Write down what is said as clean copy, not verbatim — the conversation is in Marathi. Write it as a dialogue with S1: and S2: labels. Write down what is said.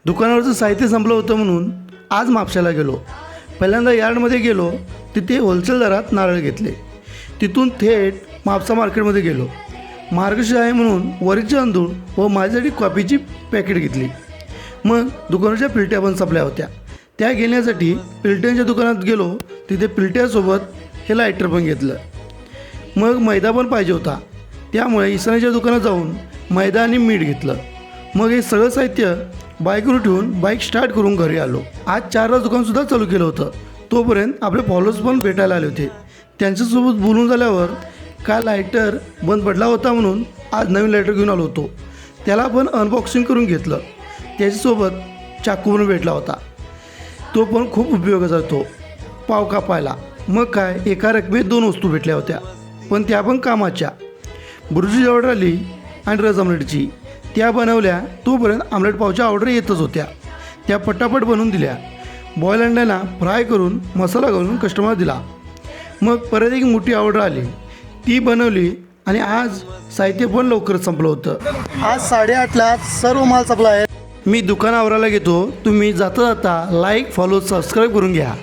S1: दुकानावरचं साहित्य संपलं होतं म्हणून आज म्हापशाला गेलो. पहिल्यांदा यार्डमध्ये गेलो, तिथे होलसेल दरात नारळ घेतले. तिथून थेट म्हापसा मार्केटमध्ये गेलो. मार्गशीर्ष आहे म्हणून वरीचे तांदूळ व माझ्यासाठी कॉफीची पॅकेट घेतली. मग दुकानाच्या पिलट्या पण संपल्या होत्या. त्या घेण्यासाठी पिलट्यांच्या दुकानात गेलो. तिथे पिलट्यासोबत हे लायटर पण घेतलं. मग मैदा पण पाहिजे होता, त्यामुळे इसराच्या दुकानात जाऊन मैदा आणि मीठ घेतलं. मग हे सगळं साहित्य बाईकवर ठेवून बाईक स्टार्ट करून घरी आलो. आज 4ला दुकानसुद्धा चालू केलं होतं. तोपर्यंत आपले फॉलोअर्स पण भेटायला आले होते. त्यांच्यासोबत बोलून झाल्यावर काय लायटर बंद पडला होता म्हणून आज नवीन लायटर घेऊन आलो होतो. त्याला पण अनबॉक्सिंग करून घेतलं. त्याच्यासोबत चाकू पण भेटला होता. तो पण खूप उपयोगाचा तो पाव कापायला. मग काय एका रकमेत 2 वस्तू भेटल्या होत्या, पण त्या पण कामाच्या. बुर्जी ऑर्डर आली आणि रस आमलेटची. त्या बनवल्या. तोपर्यंत आमलेट पावच्या ऑर्डर येतच होत्या. त्या पटापट बनवून दिल्या. बॉईल अंड्याला फ्राय करून मसाला घालून कस्टमर दिला. मग परत एक मोठी ऑर्डर आली, ती बनवली. आणि आज साहित्य पण लवकरच संपलं होतं. आज 8:30ला सर्व माल संपला आहे. मी दुकान आवरायला घेतो. तुम्ही जाता जाता लाईक फॉलो सबस्क्राईब करून घ्या.